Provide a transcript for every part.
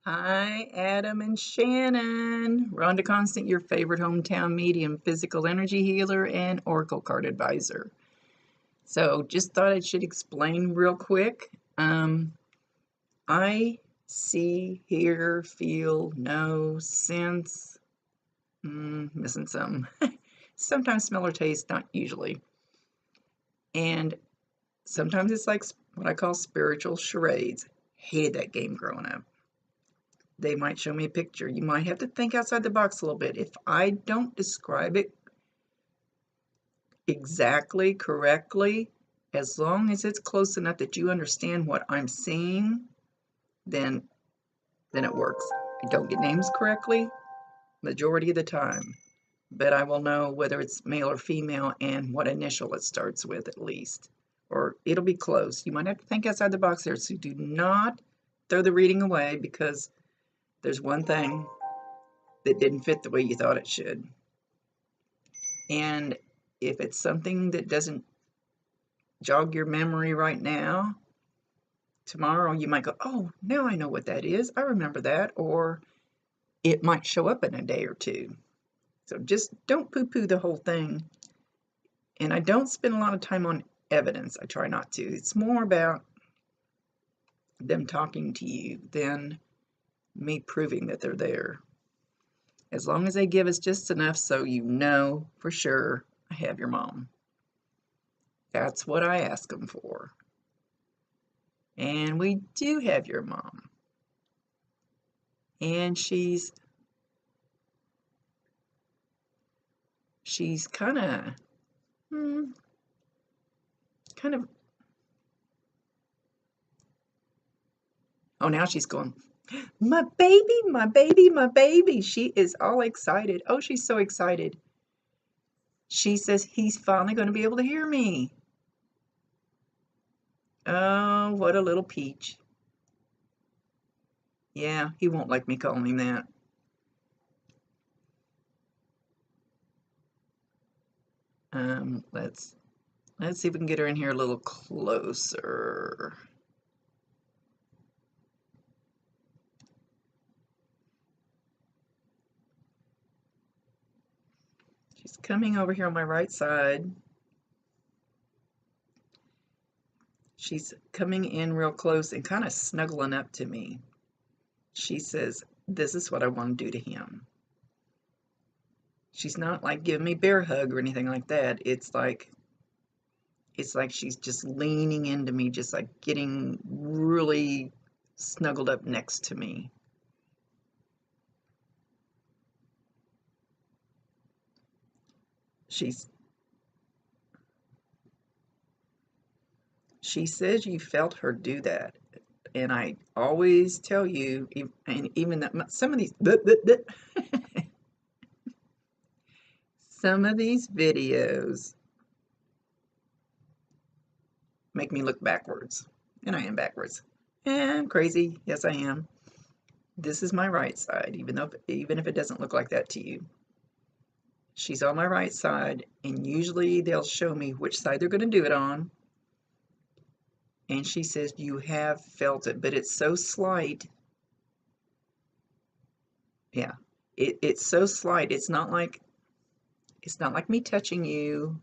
Hi, Adam and Shannon. Rhonda Constant, your favorite hometown medium, physical energy healer, and oracle card advisor. So, just thought I should explain real quick. I see, hear, feel, know, sense, missing some. Sometimes smell or taste, not usually. And sometimes it's like what I call spiritual charades. Hated that game growing up. They might show me a picture. You might have to think outside the box a little bit. If I don't describe it exactly, correctly, as long as it's close enough that you understand what I'm seeing, then it works. I don't get names correctly majority of the time, but I will know whether it's male or female and what initial it starts with at least. Or it'll be close. You might have to think outside the box there, so do not throw the reading away because there's one thing that didn't fit the way you thought it should. And if it's something that doesn't jog your memory right now, tomorrow you might go, oh, now I know what that is. I remember that. Or it might show up in a day or two. So just don't poo-poo the whole thing. And I don't spend a lot of time on evidence. I try not to. It's more about them talking to you than me proving that they're there. As long as they give us just enough so you know for sure I have your mom. That's what I ask them for. And we do have your mom. And she's kind of kind of oh, now she's going, my baby, my baby, my baby. She is all excited. Oh, she's so excited. She says he's finally going to be able to hear me. Oh, what a little peach. Yeah, he won't like me calling him that. Let's see if we can get her in here a little closer. She's coming over here on my right side. She's coming in real close and kind of snuggling up to me. She says, this is what I want to do to him. She's not like giving me bear hug or anything like that. It's like she's just leaning into me, just like getting really snuggled up next to me. She says you felt her do that. And I always tell you, and even that some of these some of these videos make me look backwards. And I am backwards. And crazy. Yes, I am. This is my right side, even if it doesn't look like that to you. She's on my right side, and usually they'll show me which side they're going to do it on. And she says, you have felt it, but it's so slight. Yeah, it's so slight. It's not like me touching you,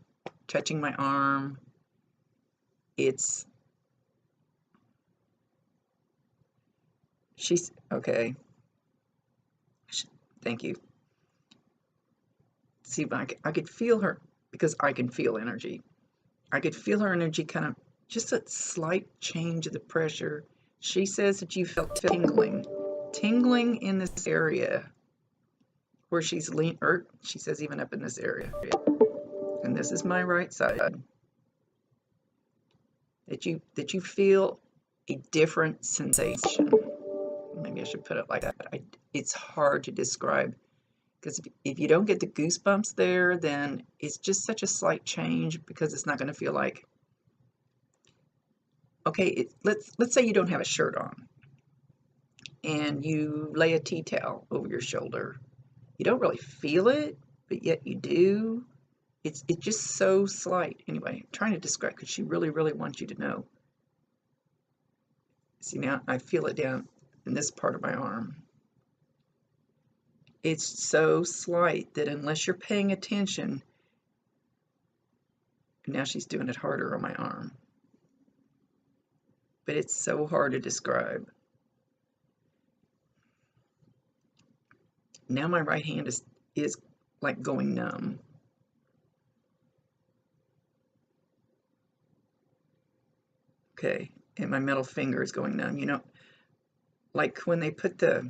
touching my arm. She's okay. Thank you. See, I could feel her because I can feel energy. I could feel her energy kind of just a slight change of the pressure. She says that you felt tingling in this area where she's lean, or she says even up in this area. And this is my right side. That you feel a different sensation. Maybe I should put it like that. It's hard to describe because if you don't get the goosebumps there, then it's just such a slight change because it's not going to feel like, okay, let's say you don't have a shirt on and you lay a tea towel over your shoulder. You don't really feel it, but yet you do. It's just so slight. Anyway, I'm trying to describe because she really, really wants you to know. See, now I feel it down in this part of my arm. It's so slight that unless you're paying attention, now she's doing it harder on my arm. But it's so hard to describe. Now my right hand is like going numb. Okay, and my middle finger is going numb. You know, like when they put a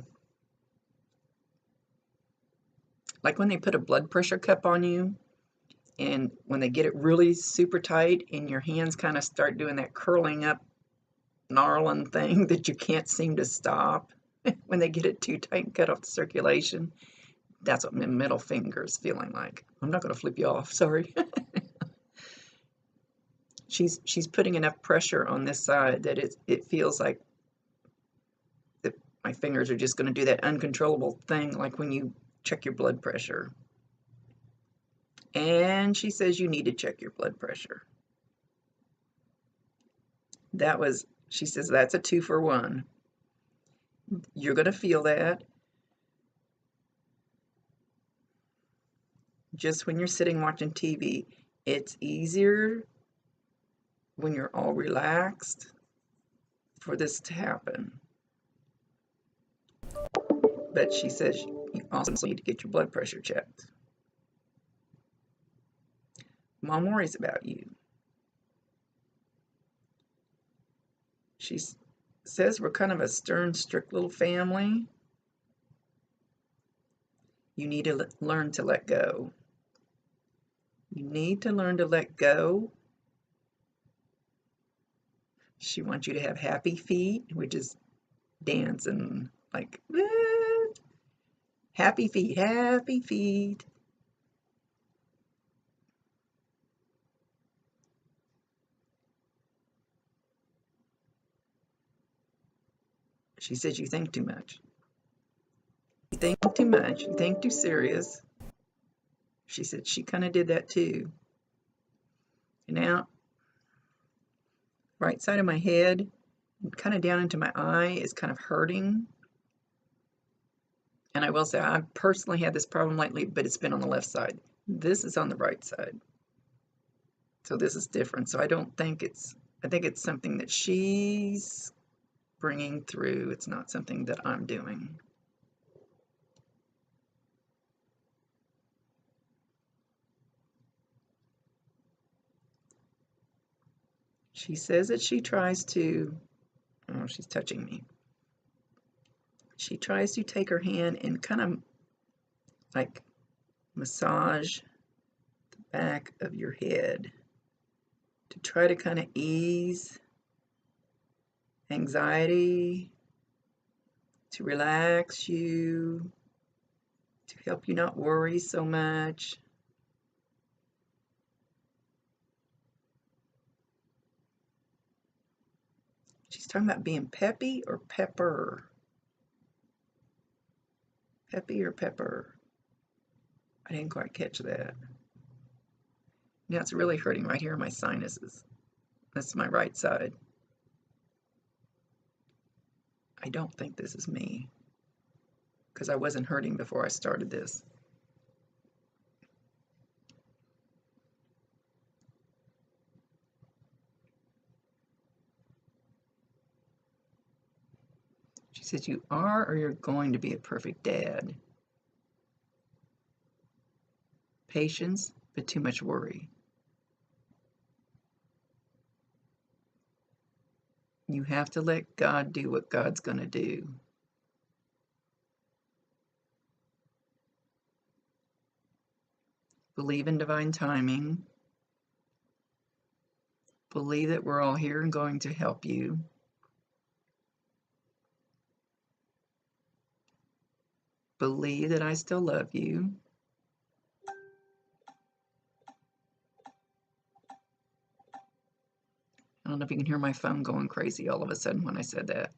blood pressure cup on you, and when they get it really super tight and your hands kind of start doing that curling up, gnarling thing that you can't seem to stop when they get it too tight and cut off the circulation. That's what my middle finger is feeling like. I'm not going to flip you off, sorry. She's putting enough pressure on this side that it feels like that my fingers are just going to do that uncontrollable thing like when you check your blood pressure. And she says you need to check your blood pressure. She says that's a 2-for-1. You're going to feel that just when you're sitting watching TV. It's easier when you're all relaxed for this to happen. But she says you also need to get your blood pressure checked. Mom worries about you. She says we're kind of a stern, strict little family. You need to learn to let go. You need to learn to let go. She wants you to have happy feet, which is dancing like, happy feet, happy feet. She says you think too much. You think too much. You think too serious. She said she kind of did that too. And now, right side of my head, kind of down into my eye is kind of hurting. And I will say I personally had this problem lately, but it's been on the left side. This is on the right side. So this is different. So I think it's something that she's bringing through. It's not something that I'm doing. She says that she tries to, oh, she's touching me. She tries to take her hand and kind of like massage the back of your head to try to kind of ease anxiety, to relax you, to help you not worry so much. She's talking about being peppy or pepper. Peppy or pepper. I didn't quite catch that. Now it's really hurting right here in my sinuses. That's my right side. I don't think this is me, because I wasn't hurting before I started this. She says you are or you're going to be a perfect dad. Patience, but too much worry. You have to let God do what God's going to do. Believe in divine timing. Believe that we're all here and going to help you. Believe that I still love you. I don't know if you can hear my phone going crazy all of a sudden when I said that.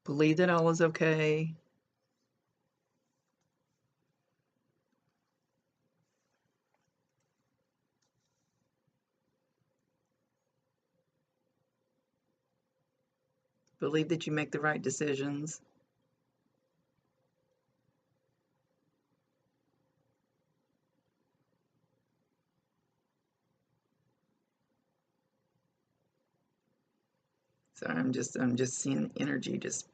Believe that all is okay. Believe that you make the right decisions. So I'm just seeing energy just.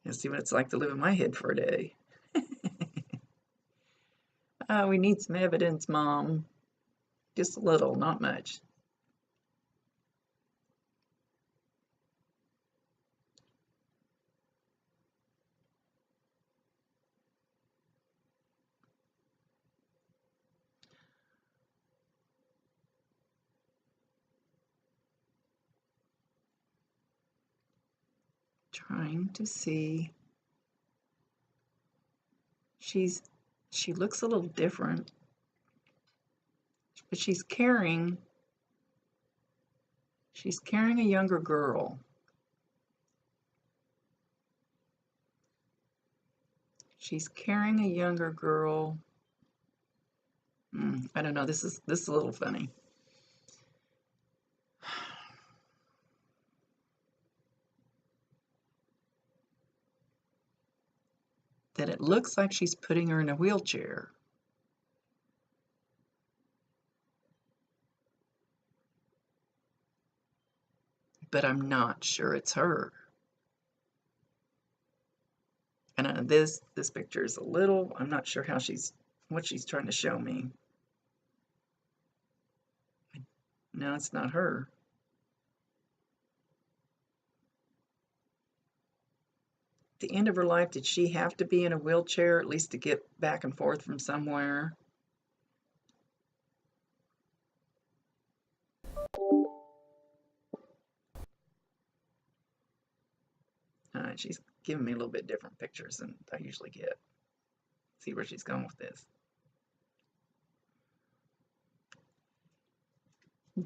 You'll see what it's like to live in my head for a day. We need some evidence, Mom. Just a little, not much. Trying to see. She looks a little different, but she's carrying a younger girl. She's carrying a younger girl. I don't know. This is a little funny. That it looks like she's putting her in a wheelchair. But I'm not sure it's her. And this picture is a little, I'm not sure what she's trying to show me. No, it's not her. At the end of her life, did she have to be in a wheelchair at least to get back and forth from somewhere? She's giving me a little bit different pictures than I usually get. See where she's going with this.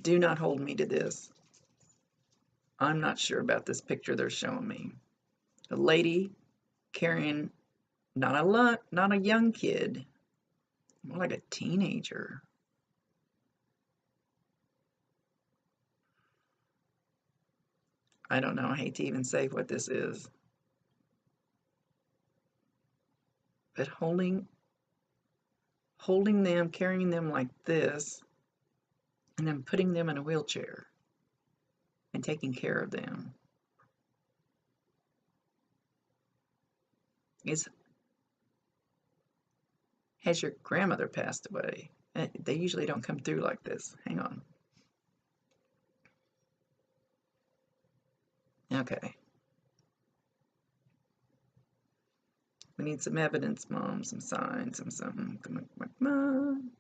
Do not hold me to this. I'm not sure about this picture they're showing me. A lady carrying not a young kid, more like a teenager. I don't know. I hate to even say what this is. But holding them, carrying them like this, and then putting them in a wheelchair and taking care of them. Has your grandmother passed away? They usually don't come through like this. Hang on. Okay. We need some evidence, Mom, some signs, some something. Come on, Mom.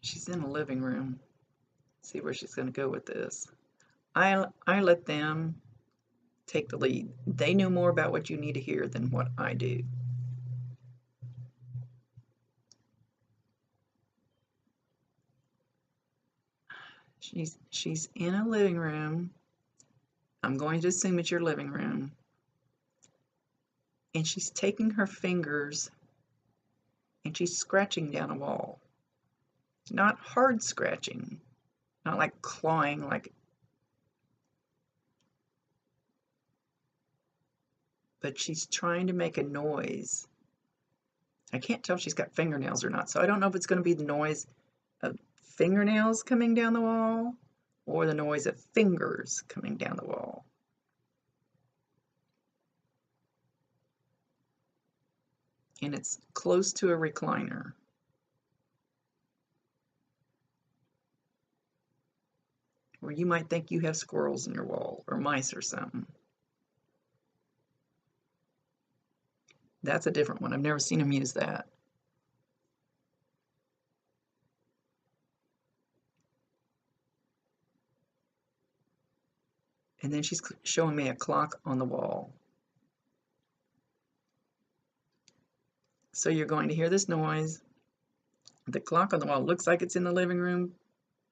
She's in the living room. See where she's going to go with this. I let them take the lead. They know more about what you need to hear than what I do. She's in a living room. I'm going to assume it's your living room. And she's taking her fingers and she's scratching down a wall. Not hard scratching, not like clawing, but she's trying to make a noise. I can't tell if she's got fingernails or not, so I don't know if it's going to be the noise of fingernails coming down the wall or the noise of fingers coming down the wall. And it's close to a recliner. Or you might think you have squirrels in your wall or mice or something. That's a different one. I've never seen them use that. And then she's showing me a clock on the wall. So you're going to hear this noise. The clock on the wall looks like it's in the living room,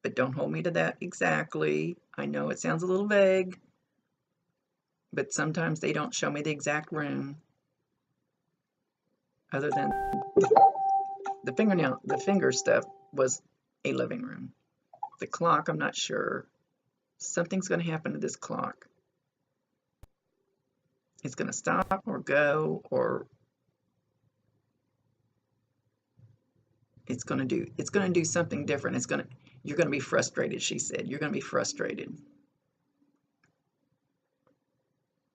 but don't hold me to that exactly. I know it sounds a little vague, but sometimes they don't show me the exact room other than the finger stuff was a living room. The clock, I'm not sure. Something's going to happen to this clock. It's going to stop or go, or it's going to do something different. You're going to be frustrated, she said. You're going to be frustrated.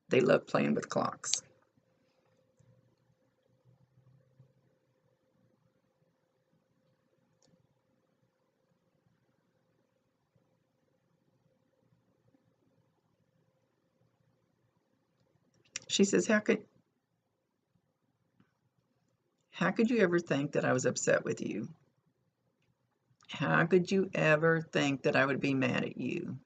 They love playing with clocks. She says, how could you ever think that I was upset with you? How could you ever think that I would be mad at you?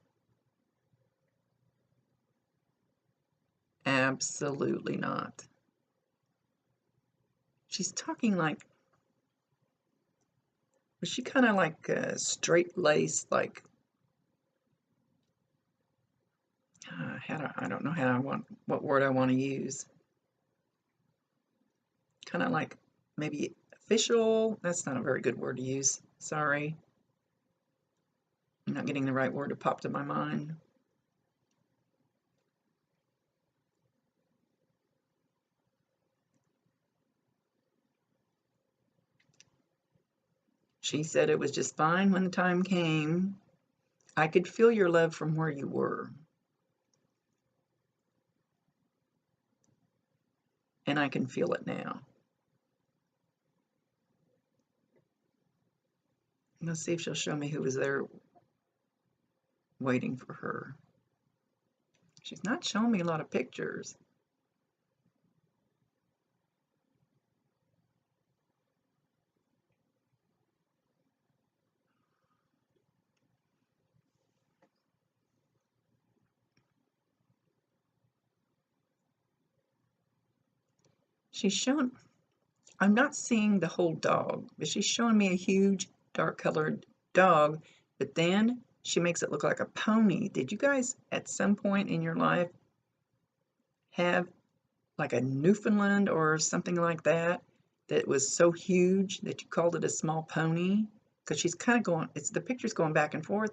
Absolutely not. She's talking like, was she kind of like straight-laced, like, I don't know what word I want to use. Kind of like maybe official. That's not a very good word to use. Sorry. I'm not getting the right word to pop to my mind. She said it was just fine when the time came. I could feel your love from where you were. And I can feel it now. Let's see if she'll show me who was there waiting for her. She's not showing me a lot of pictures. She's showing, I'm not seeing the whole dog, but she's showing me a huge dark colored dog, but then she makes it look like a pony. Did you guys at some point in your life have like a Newfoundland or something like that that was so huge that you called it a small pony? Because she's kind of going, the picture's going back and forth,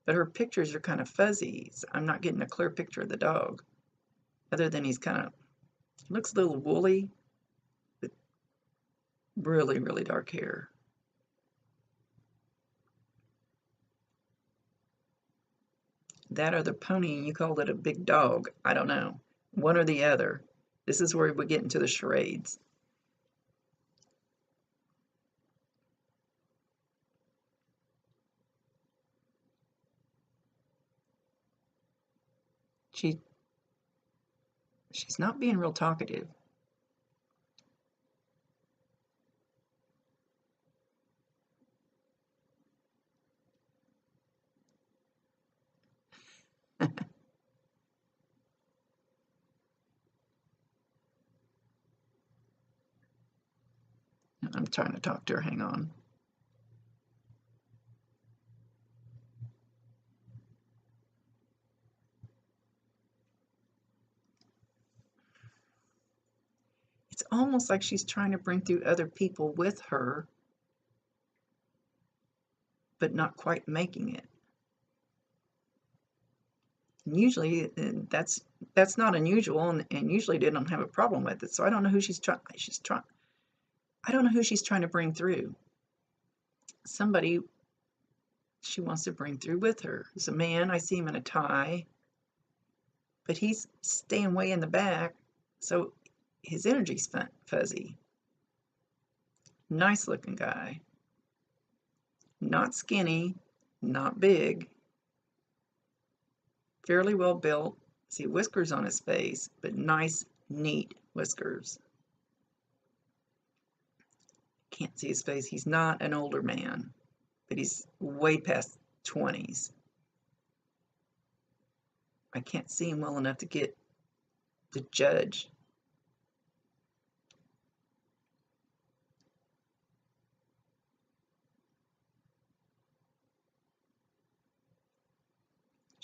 but her pictures are kind of fuzzy. So I'm not getting a clear picture of the dog, other than he's kind of, looks a little woolly, but really, really dark hair. That or the pony, you called it a big dog. I don't know. One or the other. This is where we get into the charades. She's not being real talkative. I'm trying to talk to her. Hang on. It's almost like she's trying to bring through other people with her, but not quite making it. And usually that's not unusual, and usually they don't have a problem with it. So I don't know who I don't know who she's trying to bring through. Somebody she wants to bring through with her. There's a man, I see him in a tie, but he's staying way in the back, so his energy's fuzzy. Nice looking guy. Not skinny, not big. Fairly well built. See whiskers on his face, but nice, neat whiskers. Can't see his face. He's not an older man, but he's way past 20s. I can't see him well enough to get to judge.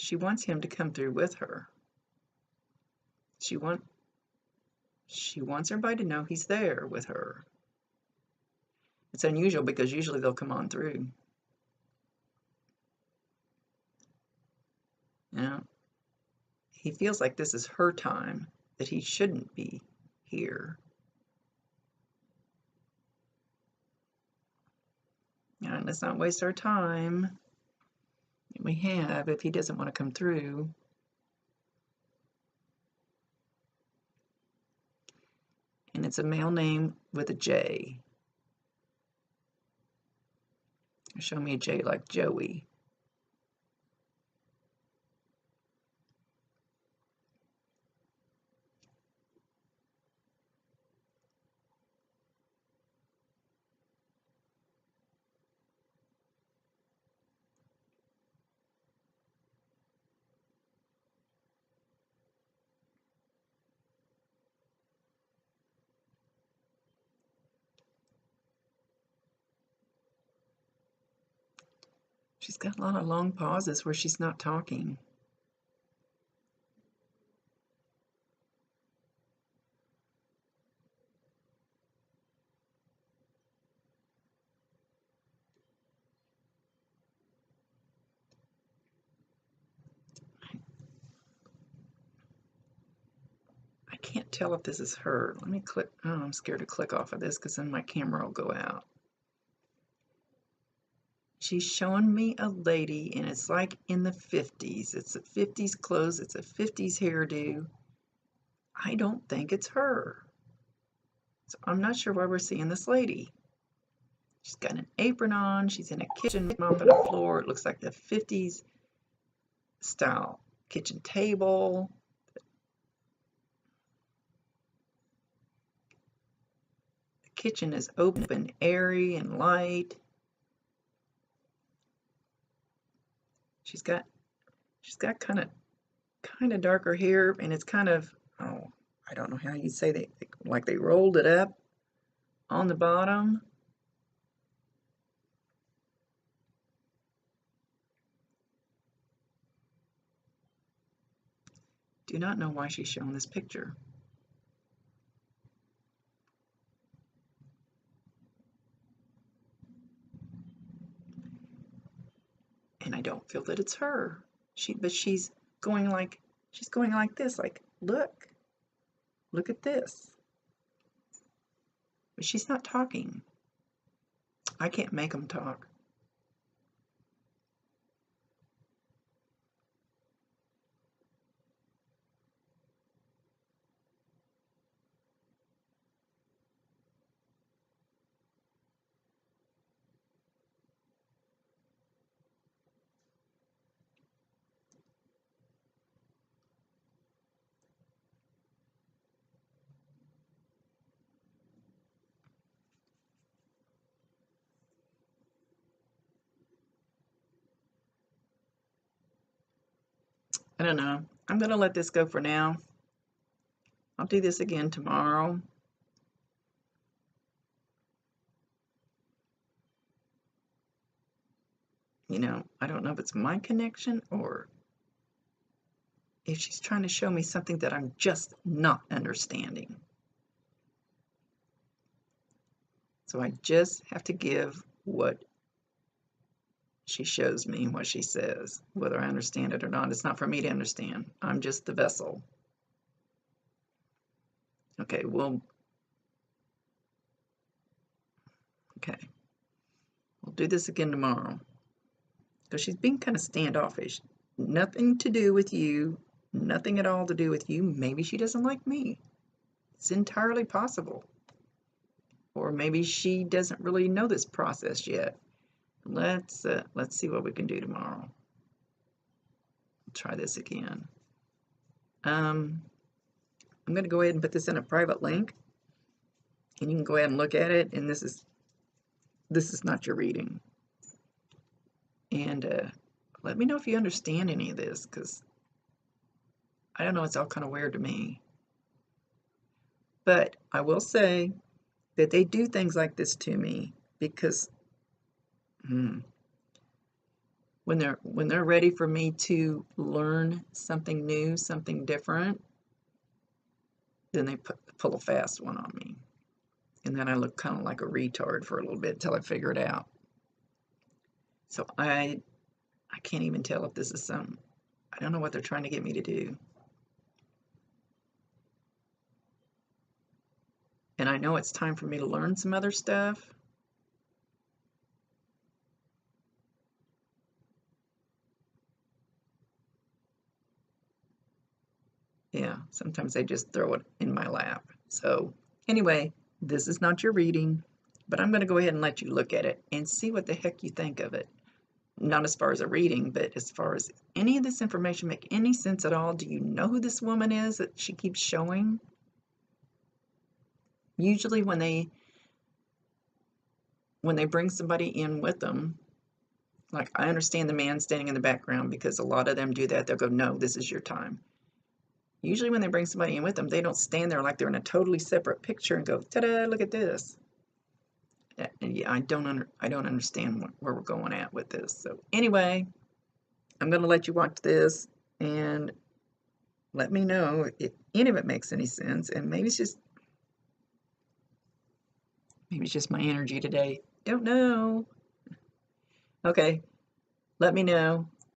She wants him to come through with her. She wants everybody to know he's there with her. It's unusual because usually they'll come on through. Now, he feels like this is her time, that he shouldn't be here. And let's not waste our time that we have if he doesn't want to come through. And it's a male name with a J. Show me a J like Joey. She's got a lot of long pauses where she's not talking. I can't tell if this is her. Let me click. Oh, I'm scared to click off of this because then my camera will go out. She's showing me a lady, and it's like in the 50s. It's a 50s clothes. It's a 50s hairdo. I don't think it's her. So I'm not sure why we're seeing this lady. She's got an apron on. She's in a kitchen mopping the floor. It looks like the 50s style kitchen table. The kitchen is open, airy, and light. She's got kind of darker hair, and it's kind of, oh, I don't know how you'd say that, like they rolled it up on the bottom. Do not know why she's shown this picture. And I don't feel that it's her. But she's going like this, like, look at this. But she's not talking. I can't make them talk. I don't know. I'm going to let this go for now. I'll do this again tomorrow. You know, I don't know if it's my connection or if she's trying to show me something that I'm just not understanding. So I just have to give what she shows me, what she says, whether I understand it or not. It's not for me to understand. I'm just the vessel. Okay, we'll do this again tomorrow. Because she's being kind of standoffish. Nothing to do with you, nothing at all to do with you. Maybe she doesn't like me. It's entirely possible. Or maybe she doesn't really know this process yet. Let's see what we can do tomorrow. Try this again. I'm going to go ahead and put this in a private link, and you can go ahead and look at it. And this is not your reading. And let me know if you understand any of this, because I don't know, it's all kind of weird to me. But I will say that they do things like this to me because when when they're ready for me to learn something new, something different, then they pull a fast one on me. And then I look kind of like a retard for a little bit until I figure it out. So I can't even tell if this is some, I don't know what they're trying to get me to do. And I know it's time for me to learn some other stuff. Yeah, sometimes they just throw it in my lap. So anyway, this is not your reading, but I'm going to go ahead and let you look at it and see what the heck you think of it. Not as far as a reading, but as far as any of this information make any sense at all? Do you know who this woman is that she keeps showing? Usually when they bring somebody in with them, like I understand the man standing in the background because a lot of them do that. They'll go, no, this is your time. Usually when they bring somebody in with them, they don't stand there like they're in a totally separate picture and go, ta-da, look at this. And yeah, I don't understand where we're going at with this. So anyway, I'm going to let you watch this and let me know if any of it makes any sense. And maybe it's just my energy today. Don't know. Okay, let me know.